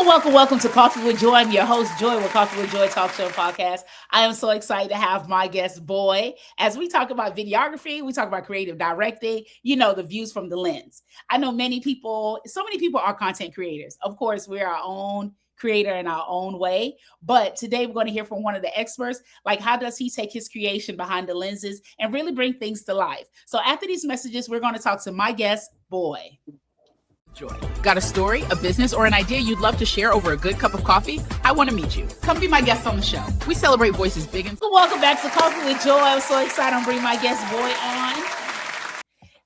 Welcome to Coffee with Joy. I'm your host, Joy, with Coffee with Joy Talk Show podcast. I am so excited to have my guest, Boy, as we talk about videography, we talk about creative directing, the views from the lens. I know so many people are content creators. Of course, we're our own creator in our own way. But today we're going to hear from one of the experts, like how does he take his creation behind the lenses and really bring things to life. So after these messages, we're going to talk to my guest, Boy. Joy. Got a story, a business, or an idea you'd love to share over a good cup of coffee? I want to meet you. Come be my guest on the show. We celebrate voices big and... Welcome back to Coffee with Joy. I'm so excited to bring my guest, Boy, on.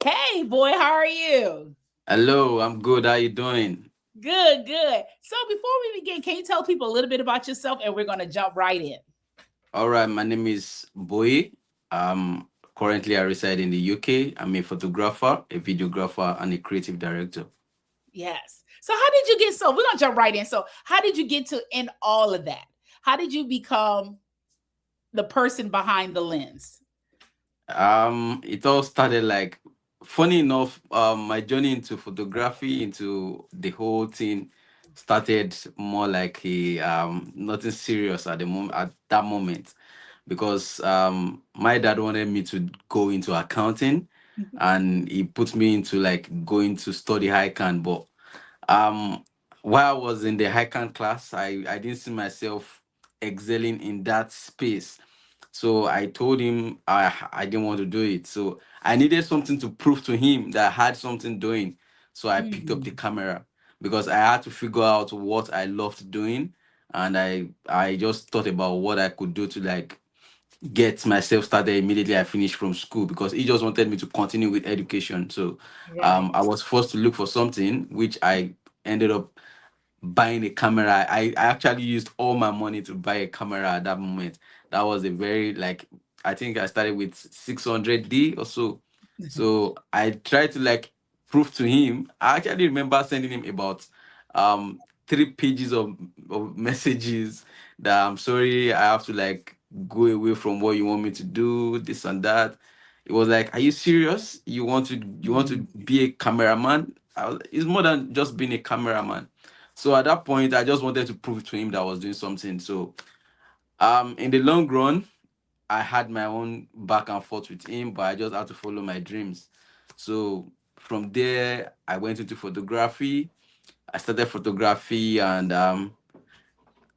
Hey, Boy, how are you? Hello, I'm good. How you doing? Good. So before we begin, can you tell people a little bit about yourself, and we're going to jump right in. All right, my name is Boye. Currently I reside in the UK. I'm a photographer, a videographer, and a creative director. Yes. So how did you get, so we're going to jump right in. So how did you get to in all of that? How did you become the person behind the lens? It all started like, funny enough, my journey into photography, into the whole thing started more like a nothing serious at the moment, at that moment, because my dad wanted me to go into accounting, and he put me into like going to study high-can, but um while I was in the high-can class, I didn't see myself excelling in that space. So I told him I didn't want to do it. So I needed something to prove to him that I had something doing. So I picked up the camera because I had to figure out what I loved doing, and I just thought about what I could do to like get myself started immediately I finished from school, because he just wanted me to continue with education. So Right. I was forced to look for something, which I ended up buying a camera. I actually used all my money to buy a camera at that moment. That was a very like, I think I started with 600D or so. So I tried to like prove to him. I actually remember sending him about 3 pages of messages that I'm sorry, I have to like go away from what you want me to do, this and that. It was like, are you serious? You want to be a cameraman? It's more than just being a cameraman. So at that point, I just wanted to prove to him that I was doing something. So in the long run, I had my own back and forth with him, but I just had to follow my dreams. So from there, I went into photography. I started photography, and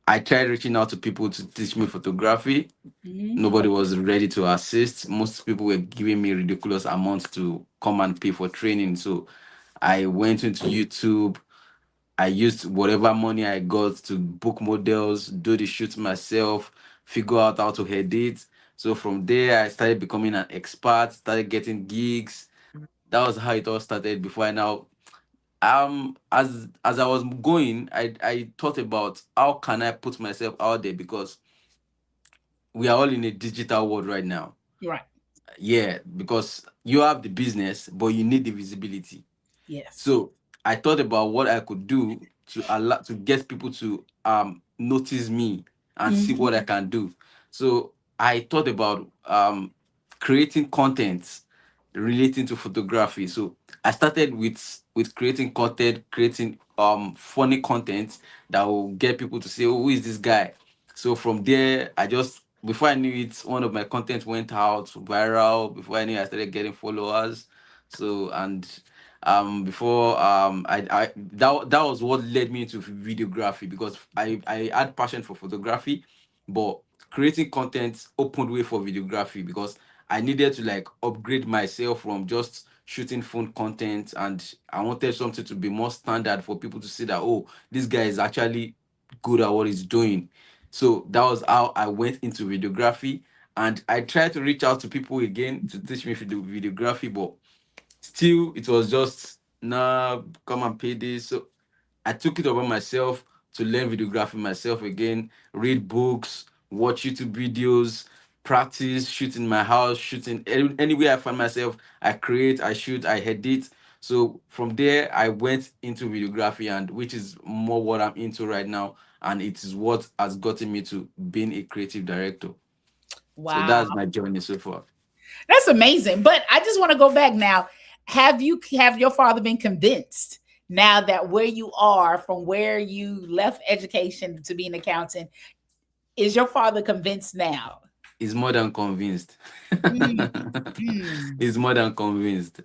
I tried reaching out to people to teach me photography. Nobody was ready to assist. Most people were giving me ridiculous amounts to come and pay for training. So I went into YouTube. I used whatever money I got to book models, do the shoots myself, figure out how to edit. So from there, I started becoming an expert, started getting gigs. That was how it all started. Before I now, as I was going, I thought about how can I put myself out there, because we are all in a digital world right now. Right. Yeah, because you have the business, but you need the visibility. Yes. So I thought about what I could do to allow to get people to notice me and see what I can do. So I thought about creating content relating to photography. So I started with creating content, creating funny content that will get people to say, "Oh, who is this guy?" So from there, I just, before I knew it, one of my content went out viral. Before I knew, I started getting followers. So, and before I that was what led me into videography, because I had passion for photography, but creating content opened way for videography, because I needed to like upgrade myself from just shooting phone content, and I wanted something to be more standard for people to see that, oh, this guy is actually good at what he's doing. So that was how I went into videography, and I tried to reach out to people again to teach me videography, but still it was just, nah, come and pay this. So I took it upon myself to learn videography myself again, read books, watch YouTube videos, practice, shoot in my house, shooting anywhere I find myself. I create, I shoot, I edit. So from there, I went into videography, and which is more what I'm into right now. And it is what has gotten me to being a creative director. So Wow. that's my journey so far. That's amazing. But I just want to go back now. Have your father been convinced now that where you are from where you left education to be an accountant, is your father convinced now? He's more than convinced. Mm, mm. He's more than convinced.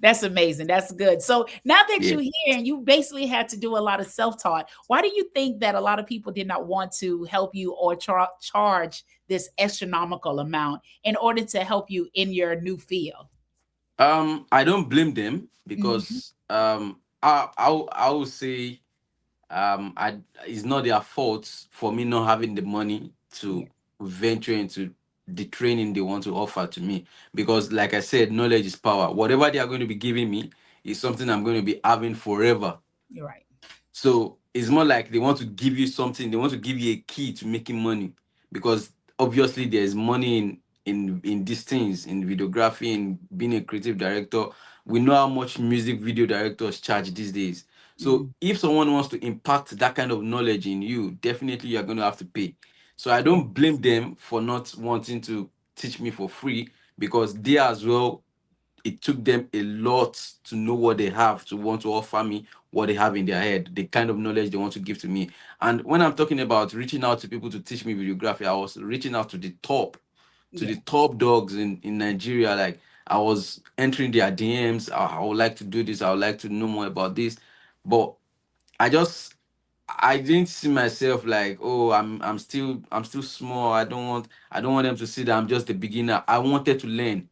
That's amazing. That's good. So now that Yeah. you're here and you basically had to do a lot of self-taught, why do you think that a lot of people did not want to help you or charge this astronomical amount in order to help you in your new field? I don't blame them Mhm. because I will say I it's not their fault for me not having the money Yeah. to venture into the training they want to offer to me, because like I said, knowledge is power. Whatever they are going to be giving me is something I'm going to be having forever. You're right. So it's more like they want to give you something. They want to give you a key to making money, because obviously there's money in these things, in videography, in being a creative director. We know how much music video directors charge these days. So Mhm. if someone wants to impact that kind of knowledge in you, definitely you're going to have to pay. So I Yeah. don't blame them for not wanting to teach me for free, because they as well, it took them a lot to know what they have to want to offer me what they have in their head, the kind of knowledge they want to give to me. And when I'm talking about reaching out to people to teach me videography, I was reaching out to Yeah. the top dogs in Nigeria. Like, I was entering their DMs. I would like to do this. I would like to know more about this. But I just I didn't see myself like, oh, I'm still small. I don't want them to see that I'm just a beginner. I wanted to learn.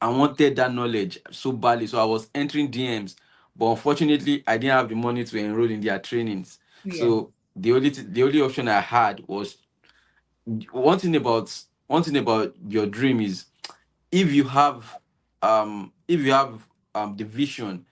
I wanted that knowledge so badly. So I was entering DMs. But unfortunately, I didn't have the money to enroll in their trainings. Yeah. So the only option I had was, one thing about your dream is, if you have if you have the vision,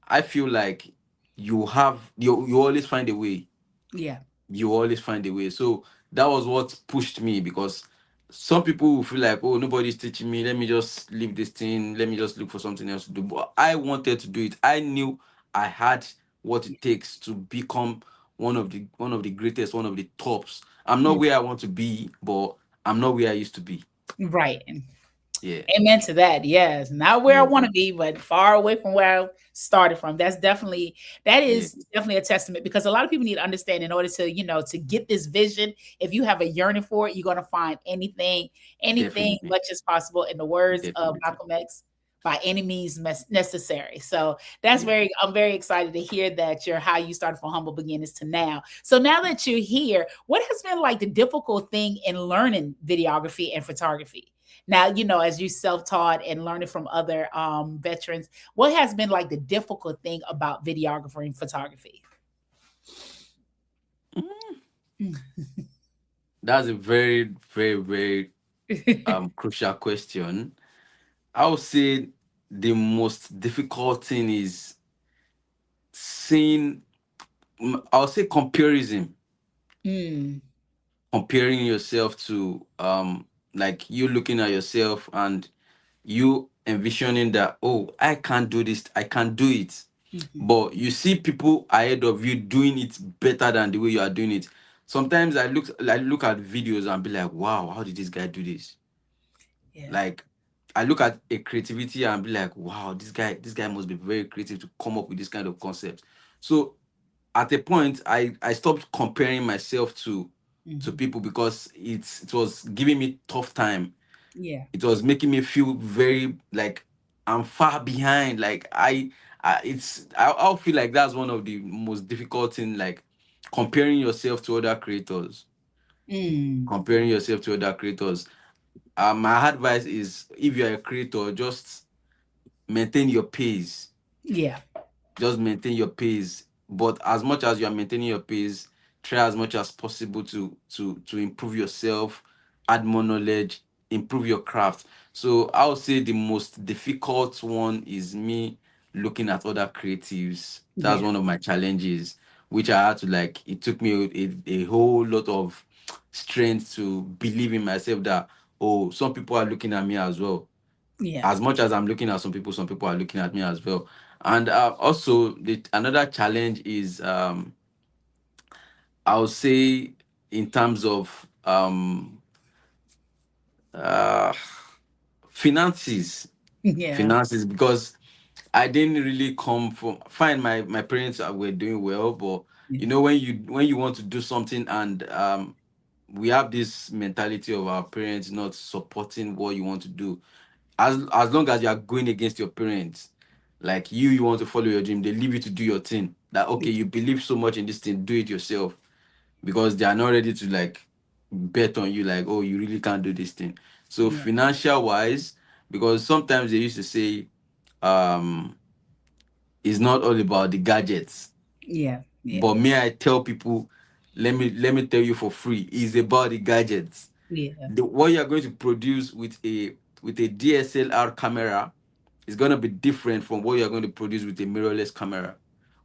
I feel like you always find a way. Yeah. You always find a way. So that was what pushed me, because some people will feel like, oh, nobody's teaching me, let me just leave this thing, let me just look for something else to do. But I wanted to do it. I knew I had what it takes to become one of the greatest, one of the tops. I'm not Yeah. where I want to be, but I'm not where I used to be. Right. Yeah. Amen to that. Yes. Not where I Yeah. want to be, but far away from where I started from. That Yeah. is definitely a testament, because a lot of people need to understand, in order to, to get this vision, if you have a yearning for it, you're gonna find anything Definitely. much as possible, in the words of Definitely. Malcolm X, by any means necessary. So that's Yeah. I'm very excited to hear that how you started from humble beginnings to now. So now that you're here, what has been like the difficult thing in learning videography and photography? Now, as you self-taught and learning from other veterans, what has been like the difficult thing about videography and photography? Mm, Mm. that's a very, very, very crucial question. I would say the most difficult thing is seeing, I'll say comparison, Mm. comparing yourself to like you looking at yourself and you envisioning that, oh, I can't do this, I can't do it. Mhm. But you see people ahead of you doing it better than the way you are doing it. Sometimes I look at videos and be like, wow, how did this guy do this? Yeah. Like, I look at a creativity and be like, wow, this guy must be very creative to come up with this kind of concept. So at a point, I stopped comparing myself to Mhm. people, because it was giving me tough time. Yeah. It was making me feel very like I'm far behind. Like I'll feel like that's one of the most difficult thing, like comparing yourself to other creators. Mm. Comparing yourself to other creators. My advice is, if you're a creator, just maintain your pace. Yeah. Just maintain your pace. But as much as you are maintaining your pace, try as much as possible to improve yourself, add more knowledge, improve your craft. So I would say the most difficult one is me looking at other creatives. That's Yeah. one of my challenges, which I had to, like, it took me a whole lot of strength to believe in myself that, oh, some people are looking at me as well. Yeah. As much as I'm looking at some people are looking at me as well. And also, another challenge is, I'll say, in terms of uh, finances, Yeah. finances, because I didn't really come from fine. My parents were doing well, but Yeah. when you want to do something and we have this mentality of our parents not supporting what you want to do. As long as you are going against your parents, like you want to follow your dream, they leave you to do your thing. That okay, you believe so much in this thing, do it yourself because they are not ready to like bet on you like, oh, you really can't do this thing. So Yeah. financial wise, because sometimes they used to say um it's not all about the gadgets. Yeah. Yeah. But me, I tell people, let me tell you for free, it's about the gadgets. Yeah. What you're going to produce with a DSLR camera is going to be different from what you're going to produce with a mirrorless camera.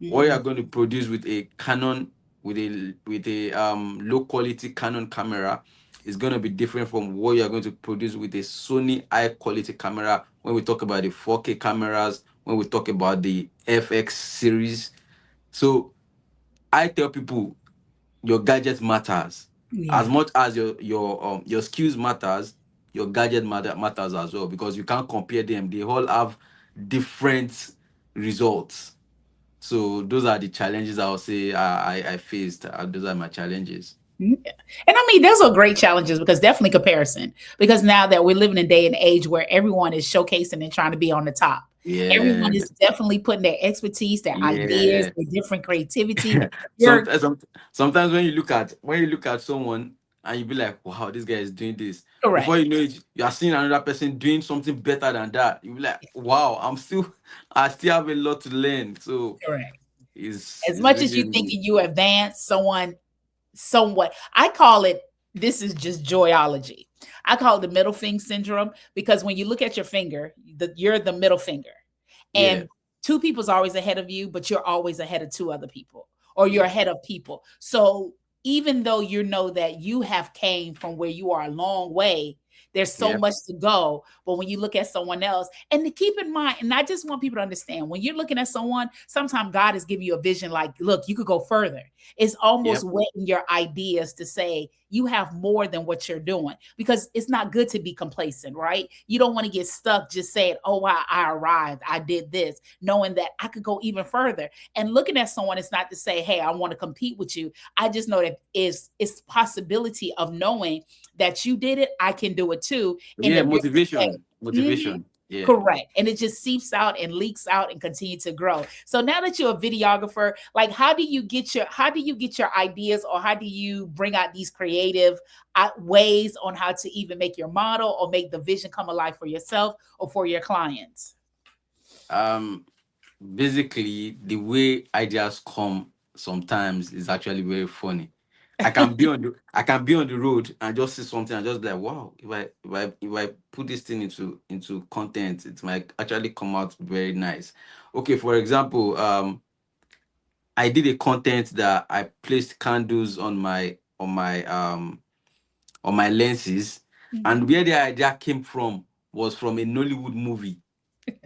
What Mm. you're going to produce with a Canon with a low quality Canon camera is going to be different from what you're going to produce with a Sony high quality camera. When we talk about the 4K cameras, when we talk about the FX series, so I tell people your gadget matters as Yeah. much as your skills matters. Your gadget matters as well because you can't compare them. They all have different results. So those are the challenges I would say I faced. Those are my challenges. Yeah. And I mean, those are great challenges because definitely comparison. Because now that we're living in a day and age where everyone is showcasing and trying to be on the top, everyone Yeah, is definitely putting their expertise, their ideas, yeah. their different creativity. You're Sometimes, sometimes when you look at someone and you be like, wow, this guy is doing this. correct. Before you know it, you are seeing another person doing something better than that. You be like, wow, I still have a lot to learn. So Correct. As it's much as really, you really thinking you advanced, someone somewhat. I call it, this is just joyology. I call it the middle finger syndrome because when you look at your finger, you're the middle finger. yeah, And two people's always ahead of you, but you're always ahead of two other people or you're yeah, ahead of people. So even though you know that you have came from where you are a long way, there's so yeah, much to go. But when you look at someone else, and to keep in mind, and I just want people to understand when you're looking at someone, sometimes God is giving you a vision like, look, you could go further. It's almost yep, whetting your ideas to say you have more than what you're doing because it's not good to be complacent, right? You don't want to get stuck just saying, oh, I arrived, I did this, knowing that I could go even further. And looking at someone is not to say, hey, I want to compete with you. I just know that it's possibility of knowing that you did it, I can do it too. And yeah. that you're the Motivation, same. Mhm. motivation. Yeah. Correct. And it just seeps out and leaks out and continue to grow. So now that you're a videographer, like how do you get your ideas or how do you bring out these creative ways on how to even make your model or make the vision come alive for yourself or for your clients? Um, Basically the way ideas come sometimes is actually very funny. I can be on the road and just see something and just be like, wow, if I put this thing into content, it might actually come out very nice. Okay, for example, I did a content that I placed candles on my lenses, Mhm. and where the idea came from was from a Nollywood movie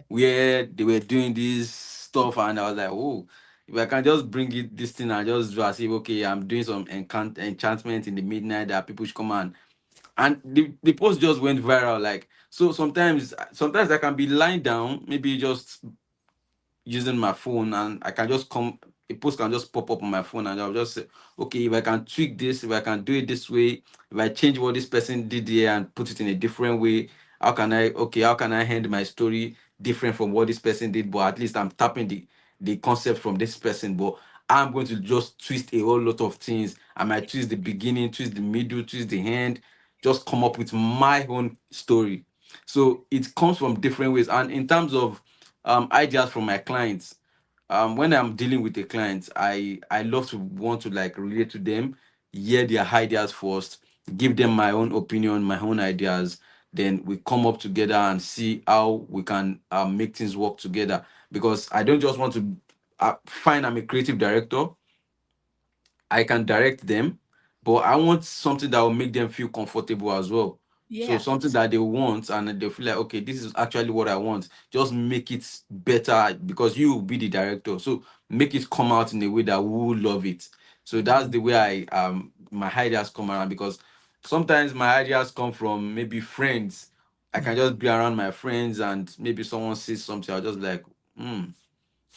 where they were doing this stuff, and I was like, oh, if I can just bring it this thing and just do as if okay, I'm doing some enchantment in the midnight that people should come and the post just went viral. Like so sometimes I can be lying down, maybe just using my phone and I can just come a post can just pop up on my phone and I'll just say, okay, if I can tweak this, if I can do it this way, if I change what this person did here and put it in a different way, how can I end my story different from what this person did? But at least I'm tapping the concept from this person. But I'm going to just twist a whole lot of things. I might twist the beginning, twist the middle, twist the end, just come up with my own story. So it comes from different ways. And in terms of ideas from my clients, when I'm dealing with a client, I love to want to like relate to them, hear their ideas first, give them my own opinion, my own ideas. Then we come up together and see how we can make things work together. Because I don't just want to find I'm a creative director. I can direct them, but I want something that will make them feel comfortable as well. So Yeah. something that they want and they feel like, okay, this is actually what I want. Just make it better because you will be the director. So make it come out in a way that we will love it. So that's Mhm. the way I my ideas come around because sometimes my ideas come from maybe friends. I can Yeah. just be around my friends and maybe someone says something. I'll just like, mm,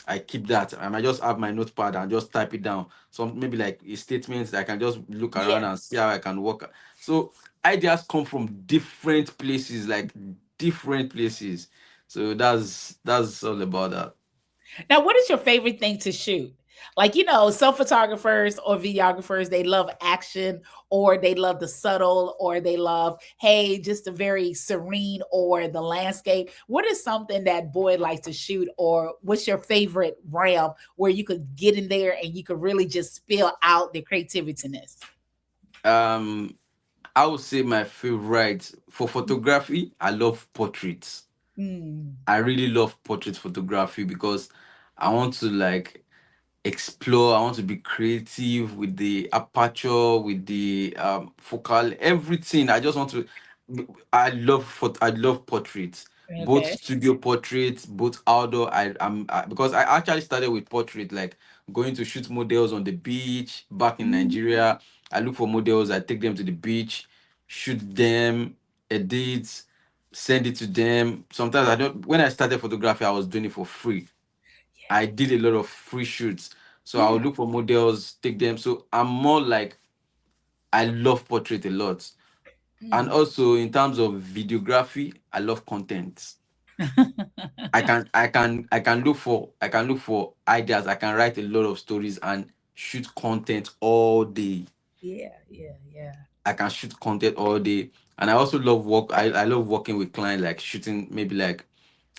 I keep that. I might just have my notepad and just type it down. Some maybe like a statement that I can just look Yeah. around and see how I can work. So ideas come from different places, like different places. So that's all about that. Now, what is your favorite thing to shoot? Like, some photographers or videographers, they love action, or they love the subtle, or they love, hey, just the very serene, or the landscape. What is something that Boyd likes to shoot, or what's your favorite realm where you could get in there and you could really just spill out the creativityness? Um, I would say my favorite for photography, I love portraits. Mm, I really love portrait photography because I want to like explore. I want to be creative with the aperture, with the focal, everything. I just want to. I love portraits, both okay. studio portraits, both outdoor. Because I actually started with portrait, like going to shoot models on the beach back in Mhm. Nigeria. I look for models. I take them to the beach, shoot them, edit, send it to them. Sometimes I don't. When I started photography, I was doing it for free. I did a lot of free shoots. So Yeah. I'll look for models, take them. So I'm more like I love portrait a lot. And Mm. also in terms of videography, I love content. I can look for ideas. I can write a lot of stories and shoot content all day. Yeah, yeah, yeah. I can shoot content all day. And I also love work. I love working with clients, like shooting maybe like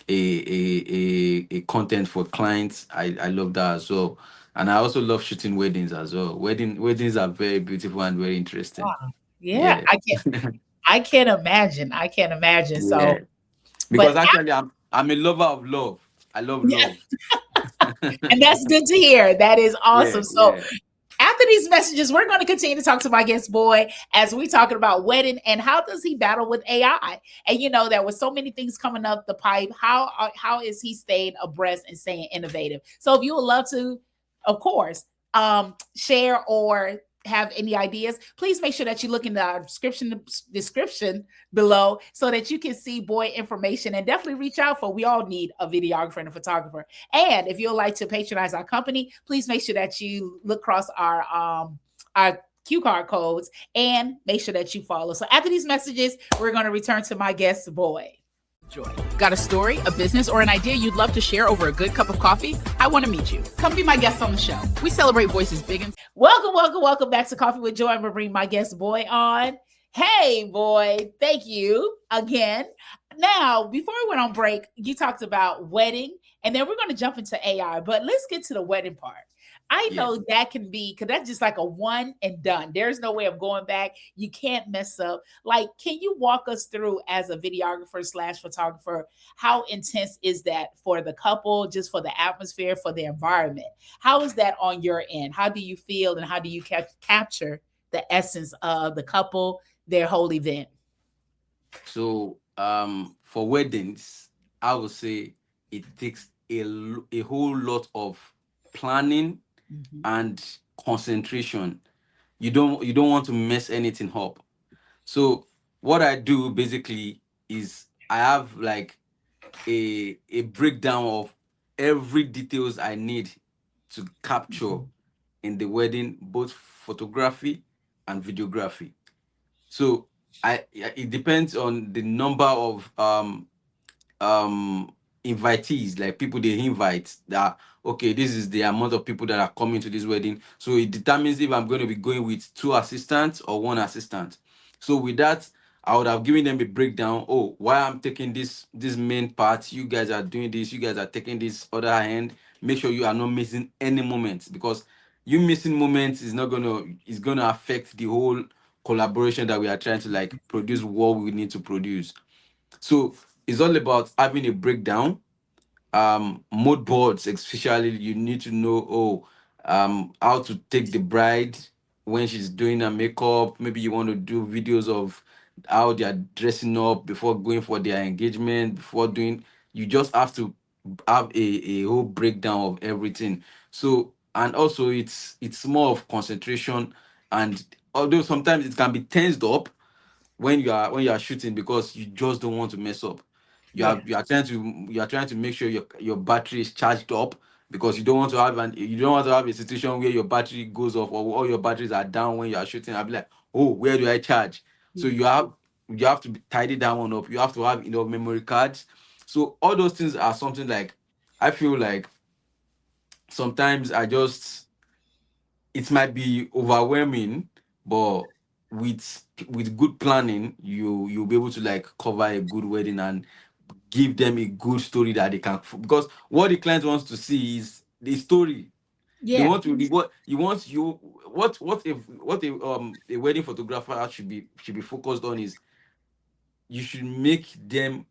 a content for clients. I love that as well. And I also love shooting weddings as well. Weddings are very beautiful and very interesting. Wow. Yeah, Yeah. I can't imagine. I can't imagine. So, Yeah. but Because actually I'm a lover of love. I love yeah, love. and that's good to hear. That is Yeah, awesome. So, yeah. after these messages, we're going to continue to talk to my guest boy as we talking about wedding and how does he battle with AI. And there was so many things coming up the pipe. How is he staying abreast and staying innovative? So if you would love to, of course, share or have any ideas, please make sure that you look in the description below so that you can see boy information, and definitely reach out, for we all need a videographer and a photographer. And if you'd like to patronize our company, please make sure that you look across our Q card codes and make sure that you follow. So after these messages, we're going to return to my guest boy. Joy. Got a story, a business, or an idea you'd love to share over a good cup of coffee? I want to meet you. Come be my guest on the show. We celebrate voices big and welcome, welcome, welcome back to Coffee with Joy. I'm gonna bring my guest boy on. Hey boy, thank you again. Now, before we went on break, you talked about wedding, and then we're gonna jump into AI, but let's get to the wedding part. I Yeah. know that can be, because that's just like a one and done. There's no way of going back. You can't mess up. Like, can you walk us through, as a videographer slash photographer, how intense is that for the couple, just for the atmosphere, for the environment? How is that on your end? How do you feel, and how do you capture the essence of the couple, their whole event? So for weddings, I would say it takes a whole lot of planning Mhm. and concentration. You don't want to mess anything up. So what I do basically is I have like a breakdown of every details I need to capture Mhm. in the wedding, both photography and videography. So it depends on the number of um invitees, like people they invite, that okay, this is the amount of people that are coming to this wedding, so it determines if I'm going to be going with two assistants or one assistant. So with that, I would have given them a breakdown. Oh, why I'm taking this main part, you guys are doing this, you guys are taking this other hand. Make sure you are not missing any moments, because you missing moments is gonna affect the whole collaboration that we are trying to like produce what we need to produce. So it's all about having a breakdown. Mood boards, especially, you need to know, how to take the bride when she's doing her makeup. Maybe you want to do videos of how they are dressing up before going for their engagement, before doing. You just have to have a whole breakdown of everything. So, and also it's more of concentration. And although sometimes it can be tensed up when you are shooting, because you just don't want to mess up. Yeah. you are trying to make sure your battery is charged up, because you don't want to have a situation where your battery goes off or all your batteries are down when you are shooting. I'll be like, oh, where do I charge? So Yeah. you have to tidy that one up. You have to have enough memory cards. So all those things are something like, I feel like sometimes it might be overwhelming, but with good planning, you'll be able to like cover a good wedding and give them a good story that they can, because what the client wants to see is the story. They Yeah. want to be what you want you what a wedding photographer should be focused on is, you should make them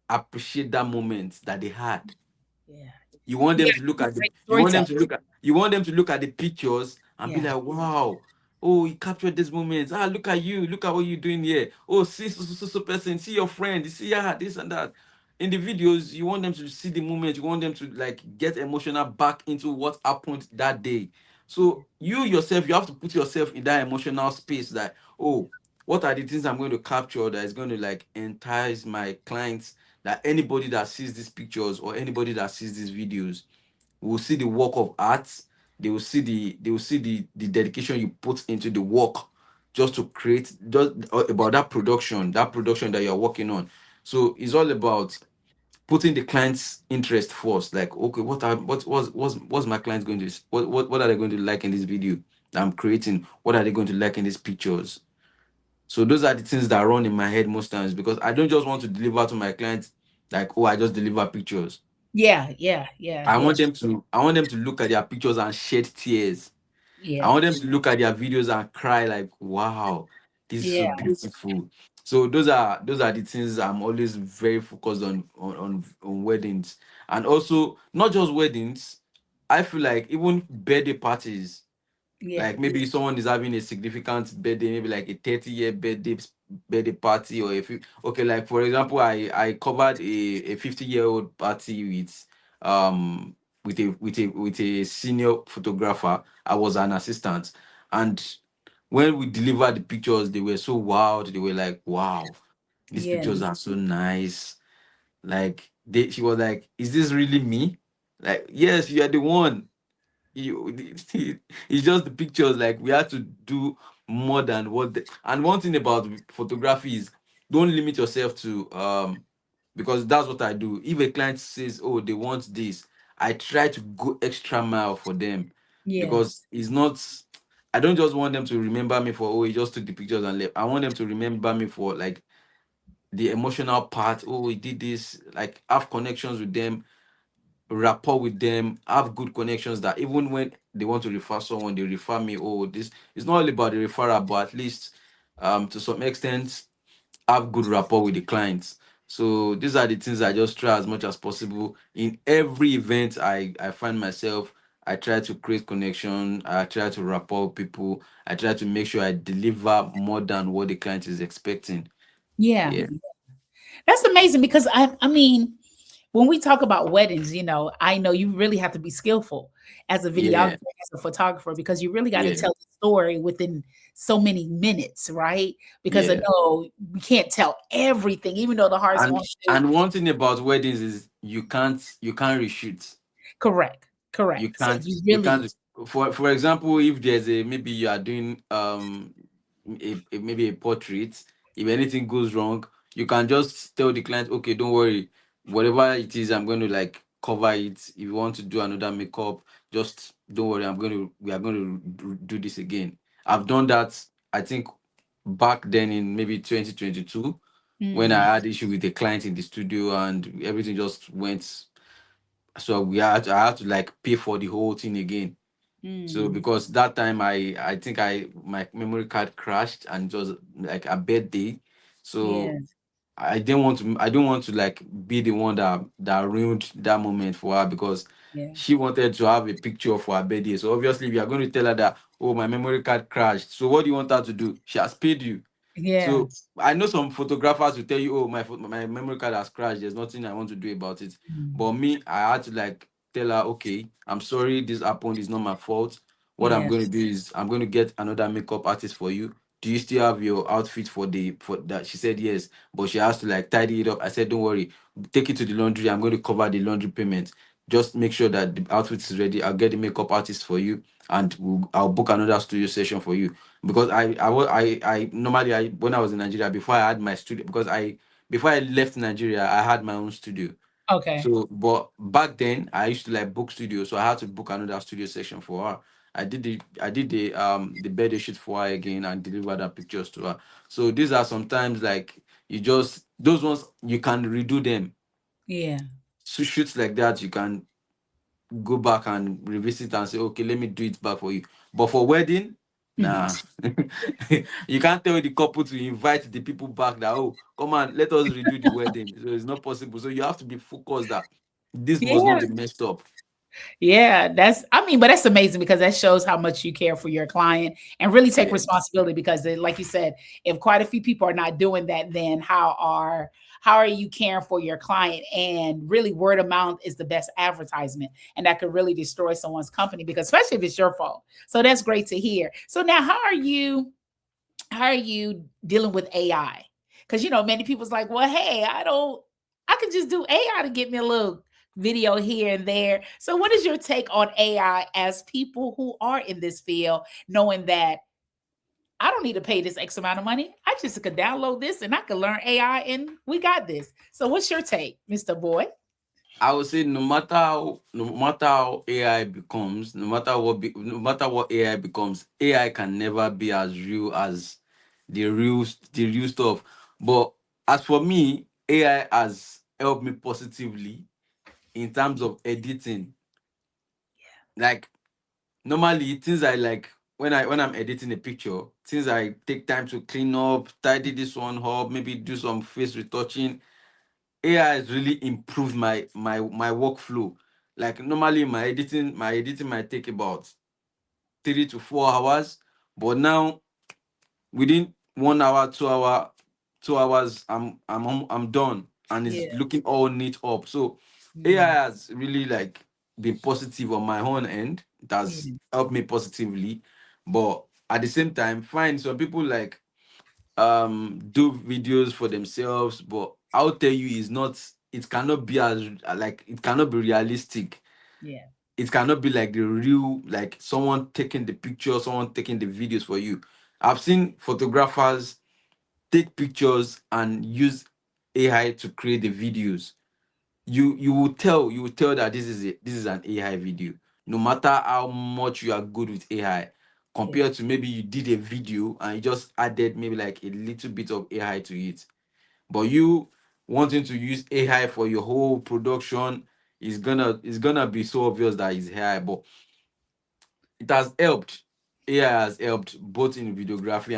appreciate that moment that they had. Yeah. You want You them got to look to be at a the great you want them storyteller. to look at you want them to look at the pictures and be Yeah. like, wow, oh, he captured this moment. Ah, look at you, look at what you're doing here. Oh, see so person, see your friend, you see, yeah, this and that. In the videos, you want them to see the moment, you want them to like get emotional back into what happened that day. So you yourself, you have to put yourself in that emotional space that, oh, what are the things I'm going to capture that is going to like entice my clients, that anybody that sees these pictures or anybody that sees these videos will see the work of art. They will see the dedication you put into the work, just to create, just about that production that you're working on. So it's all about putting the client's interest first. Like, okay, what's my client going to what are they going to like in this video that I'm creating? What are they going to like in these pictures? So those are the things that run in my head most times, because I don't just want to deliver to my clients like, oh, I just deliver pictures. Yeah. Yeah. Yeah. Yeah. I want them to look at their pictures and shed tears. I Yeah. want them to look at their videos and cry like, wow, this is Yeah. so beautiful. So those are the things I'm always very focused on weddings. And also not just weddings, I feel like even birthday parties, Yeah. like maybe someone is having a significant birthday, maybe like a 30-year birthday party, or if you okay, like for example, I covered a 50-year-old party with a senior photographer. I was an assistant, and when we delivered the pictures, they were so wowed. They were like, wow, these Yeah. pictures are so nice. Like she was like, is this really me? Like, yes, you are the one. you it's just the pictures. Like, we had to do more than and one thing about photography is, don't limit yourself to because that's what I do. If a client says, oh, they want this, I try to go extra mile for them, Yeah. because it's not, I don't just want them to remember me for, oh, he just took the pictures and left. I want them to remember me for like the emotional part. Oh, he did this, like have connections with them, rapport with them, have good connections, that even when they want to refer someone, they refer me. Oh, this is not only about the referral, but at least to some extent have good rapport with the clients. So these are the things I just try as much as possible. In every event I find myself, I try to create connection, I try to rapport with people, I try to make sure I deliver more than what the client is expecting. Yeah. Yeah. That's amazing because I mean, when we talk about weddings, I know you really have to be skillful as a videographer, Yeah. as a photographer, because you really got to Yeah. tell the story within so many minutes, right? Because I Yeah. know we can't tell everything, even though the hearts and want to. and one thing about weddings is, you can't reshoot. Correct, you correct. So can't you you really, can't for example, if there's a maybe you are doing maybe a portrait. If anything goes wrong, you can just tell the client, okay, don't worry, whatever it is, I'm going to like cover it. If you want to do another makeup, just don't worry, we are going to do this again. I've done that, I think, back then in maybe 2022, when mm, I had issue with a client in the studio and everything just went. So I had to like pay for the whole thing again. So mm, because that time I think my memory card crashed, and it was like a bad day. So yes, I don't want to like be the one that ruined that moment for her, because yeah, she wanted to have a picture for her birthday. So obviously we are going to tell her that, oh, my memory card crashed. So what do you want her to do? She has paid you. yeah, So I know some photographers will tell you, "Oh, my memory card has crashed. There's nothing I want to do about it." mm, But me, I had to like tell her, "Okay, I'm sorry. This happened. It's not my fault. What I'm yeah, going to do is I'm going to get another makeup artist for you do you still have your outfit for the for that? She said yes, but she has to like tidy it up. I said, don't worry, take it to the laundry. I'm going to cover the laundry payment. Just make sure that the outfit is ready. I'll get the makeup artist for you, and I'll book another studio session for you. Because I normally, I when I was in Nigeria, before I had my studio, because I before I left Nigeria, I had my own studio. Okay. So, but back then I used to like book studio, so I had to book another studio session for her. I did the birthday shoot for her again and delivered her pictures to her. So these are sometimes like, you just, those ones you can redo them. Yeah. So shoots like that you can go back and revisit and say, okay, let me do it back for you. But for wedding, nah. You can't tell the couple to invite the people back that, oh, come on, let us redo the wedding. So it's not possible. So you have to be focused that this must not Yeah. be messed up. Yeah, I mean, but that's amazing because that shows how much you care for your client and really take Yes. responsibility because like you said, if quite a few people are not doing that, then how are you caring for your client? And really word of mouth is the best advertisement, and that could really destroy someone's company, because especially if it's your fault. So that's great to hear. So now how are you dealing with AI? Because many people's like, well, hey, I could just do AI to get me a little video here and there. So what is your take on AI as people who are in this field, knowing that I don't need to pay this X amount of money? I just could download this and I could learn AI and we got this. So what's your take, Mr. Boy? I would say no matter how AI becomes, no matter what AI becomes, AI can never be as real as the real stuff. But as for me, AI has helped me positively in terms of editing. Like, normally things I like, when I'm editing a picture, things I take time to clean up, tidy this one up, maybe do some face retouching. AI has really improved my workflow. Like, normally my editing might take about 3 to 4 hours, but now within 1 hour, 2 hours, I'm done, and Yeah, it's looking all neat up. So AI yeah, has really like been positive on my own end. It has yeah, helped me positively, but at the same time, find some people like do videos for themselves, but I'll tell you, is not, it cannot be as, like, it cannot be realistic. yeah, It cannot be like the real, like someone taking the picture, someone taking the videos for you. I've seen photographers take pictures and use AI to create the videos. You will tell that this is an AI video, no matter how much you are good with AI, yeah, compared to maybe you did a video and you just added maybe like a little bit of AI to it. But you wanting to use AI for your whole production is gonna be so obvious that it's AI. But it has helped. AI has helped both in videography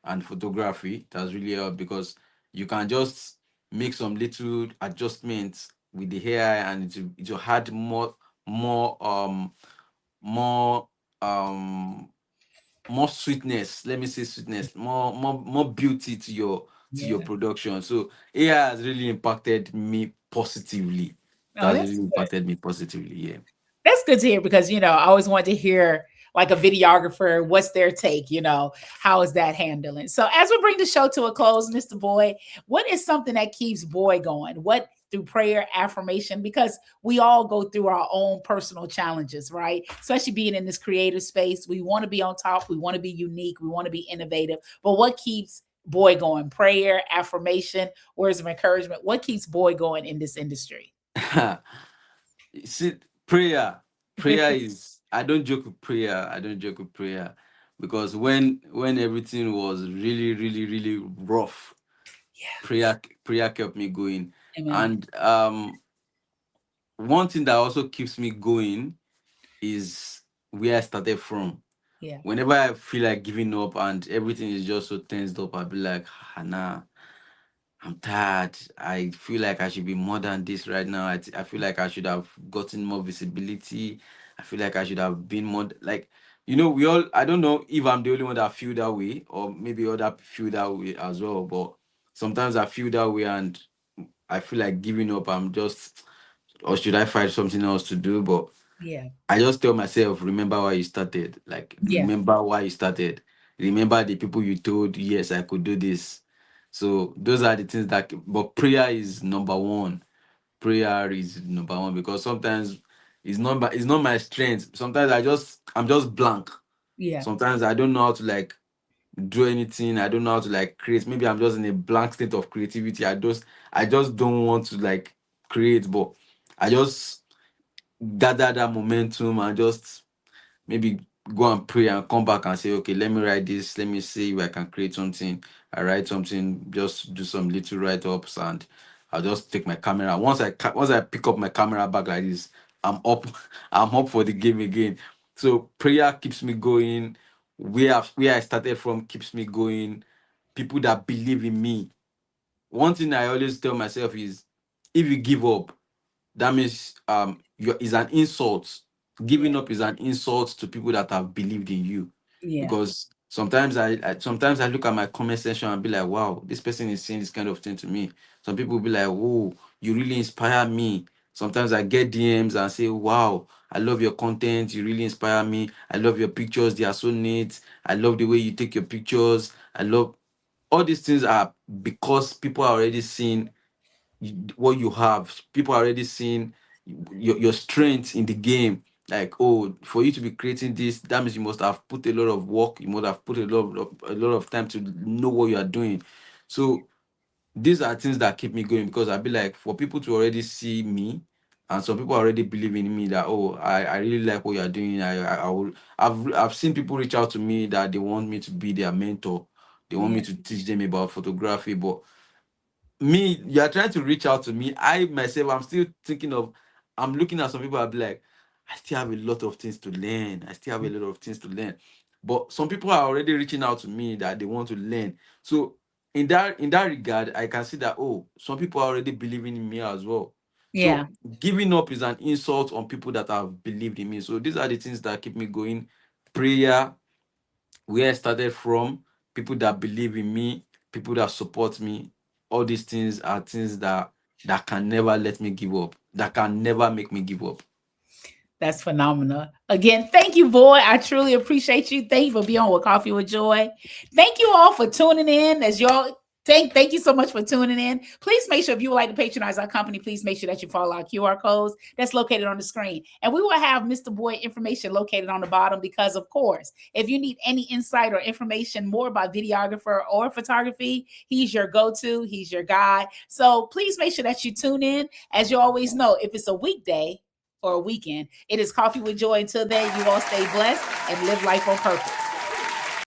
and photography. It has really helped because you can just make some little adjustments with the AI, and it will add more um more sweetness. Let me say sweetness, more beauty to your yeah. production. So AI has really impacted me positively. It Oh, has that's really good. impacted me positively. Yeah. That's good to hear because I always wanted to hear like a videographer, what's their take, how is that handling? So as we bring the show to a close, Mr. Boy, what is something that keeps Boy going? What through prayer, affirmation, because we all go through our own personal challenges, right? Especially being in this creative space. We want to be on top, we want to be unique, we want to be innovative. But what keeps Boy going? Prayer, affirmation, words of encouragement. What keeps Boy going in this industry? See, prayer is, I don't joke with prayer. I don't joke with prayer, because when everything was really, really, really rough, Yeah. prayer kept me going. Amen. And one thing that also keeps me going is where I started from. Yeah. Whenever I feel like giving up and everything is just so tensed up, I'll be like, nah, I'm tired. I feel like I should be more than this right now. I feel like I should have gotten more visibility. I feel like I should have been more like, we all, I don't know if I'm the only one that feel that way, or maybe other people feel that way as well. But sometimes I feel that way and I feel like giving up. I'm just, or should I find something else to do? But Yeah. I just tell myself, remember why you started. Like, Yeah. remember why you started. Remember the people you told, yes, I could do this. So those are the things that. But prayer is number one. Prayer is number one because sometimes it's not my strength. Sometimes I'm just blank. Yeah. Sometimes I don't know how to like do anything. I don't know how to like create. Maybe I'm just in a blank state of creativity. I just don't want to like create, but I just gather that momentum and just maybe go and pray and come back and say, okay, let me write this. Let me see if I can create something. I write something, just do some little write ups, and I'll just take my camera. Once I pick up my camera back like this, I'm up. I'm up for the game again. So prayer keeps me going. Where I started from keeps me going. People that believe in me. One thing I always tell myself is, if you give up, that means is an insult. Giving Yeah. up is an insult to people that have believed in you. Yeah. Because sometimes I look at my comment section and be like, wow, this person is saying this kind of thing to me. Some people will be like, whoa, you really inspire me. Sometimes I get DMs and say, wow, I love your content, you really inspire me. I love your pictures, they are so neat. I love the way you take your pictures. I love all these things are because people are already seeing what you have. People are already seeing your strength in the game. Like, oh, for you to be creating this, that means you must have put a lot of work. You must have put a lot of time to know what you are doing. So these are things that keep me going because I be like, for people to already see me, and some people already believe in me that, oh, I really like what you are doing. I will. I've seen people reach out to me that they want me to be their mentor. They want me Yeah. to teach them about photography, but me, you are trying to reach out to me. I myself, I'm still thinking of, I'm looking at some people, I'll be like, I still have a lot of things to learn. I still have a lot of things to learn. But some people are already reaching out to me that they want to learn. So in that regard, I can see that, oh, some people are already believing in me as well. Yeah. So giving up is an insult on people that have believed in me. So these are the things that keep me going. Prayer, where I started from, people that believe in me, people that support me. All these things are things that can never let me give up, that can never make me give up. That's phenomenal. Again, thank you, boy. I truly appreciate you. Thank you for being on with Coffee with Joy. Thank you all for tuning in. As y'all thank you so much for tuning in. Please make sure if you would like to patronize our company, please make sure that you follow our QR codes that's located on the screen. And we will have Mr. Boy information located on the bottom because, of course, if you need any insight or information more about videographer or photography, he's your go-to, he's your guy. So please make sure that you tune in. As you always know, if it's a weekday or a weekend, it is Coffee with Joy. Until then, you all stay blessed and live life on purpose.